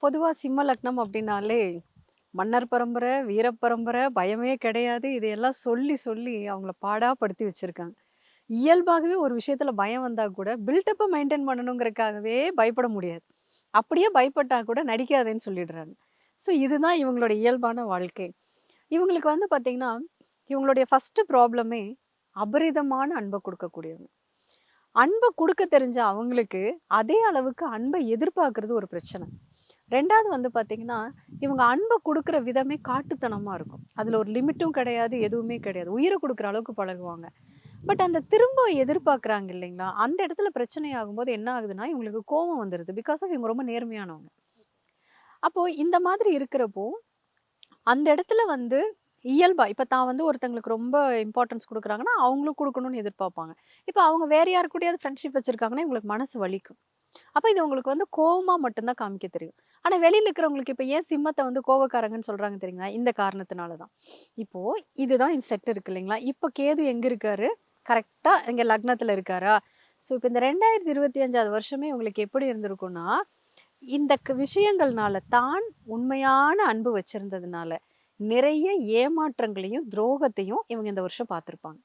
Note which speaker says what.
Speaker 1: பொதுவா சிம்ம லக்னம் அப்படின்னாலே, மன்னர் பரம்பரை, வீர பரம்பரை, பயமே கிடையாது. இதையெல்லாம் சொல்லி, சொல்லி அவங்கள பாடாப்படுத்தி வச்சிருக்காங்க. இயல்பாகவே ஒரு விஷயத்துல பயம் வந்தா கூட, பில்டப்ப மெயின்டெயின் பண்ணணுங்கிறதுக்காகவே பயப்பட முடியாது. அப்படியே பயப்பட்டா கூட நடிக்காதேன்னு சொல்லிடுறாங்க. ஸோ இதுதான் இவங்களோட இயல்பான வாழ்க்கை. இவங்களுக்கு வந்து பார்த்தீங்கன்னா, இவங்களுடைய ஃபர்ஸ்ட்டு ப்ராப்ளமே அபரிதமான அன்ப குடுக்கக்கூடியவங்க. அன்ப குடுக்க தெரிஞ்ச அவங்களுக்கு, அதே அளவுக்கு அன்ப எதிர்பார்க்கிறது ஒரு பிரச்சனை. 2வது வந்து பார்த்தீங்கன்னா, இவங்க அன்ப குடுக்குற விதமே காட்டுத்தனமா இருக்கும். அதுல ஒரு லிமிட்டும் கிடையாது, எதுவுமே கிடையாது. உயிர குடுக்குற அளவுக்கு பழகுவாங்க. பட் அந்த திரும்ப எதிர்பார்க்குறாங்க இல்லைங்களா? அந்த இடத்துல பிரச்சனை ஆகும்போது என்ன ஆகுதுன்னா, இவங்களுக்கு கோவம் வந்துருது. பிகாஸ் ஆஃப் இவங்க ரொம்ப நேர்மையானவங்க. அப்போ இந்த மாதிரி இருக்கிறப்போ, அந்த இடத்துல வந்து இயல்பா இப்ப தான் வந்து ஒருத்தங்களுக்கு ரொம்ப இம்பார்ட்டன்ஸ் குடுக்குறாங்கன்னா, அவங்களும் குடுக்கணும்னு எதிர்பார்ப்பாங்க. இப்ப அவங்க வேற யார் கூடயாவது ஃப்ரெண்ட்ஷிப் வச்சிருக்காங்கன்னா, இவங்களுக்கு மனசு வலிக்கும். அப்ப இது உங்களுக்கு வந்து கோவமா மட்டும் தான் காமிக்க தெரியும். ஆனா வெளியில இருக்கிறவங்களுக்கு இப்ப ஏன் சிம்மத்த வந்து கோவக்காரங்கன்னு சொல்றாங்க தெரியுங்களா? இந்த காரணத்தினால தான். இப்போ இதுதான் இந்த செட் இருக்கு இல்லைங்களா? இப்ப கேது எங்க இருக்காரு? கரெக்ட்டா இங்க லக்னத்துல இருக்காரா? ஸோ இப்ப இந்த 2025வது வருஷமே உங்களுக்கு எப்படி இருந்திருக்கும்னா, இந்த விஷயங்கள்னால தான் உண்மையான அன்பு வச்சிருந்ததுனால, நிறைய ஏமாற்றங்களையும், துரோகத்தையும் இவங்க இந்த வருஷம் பார்த்திருப்பாங்க.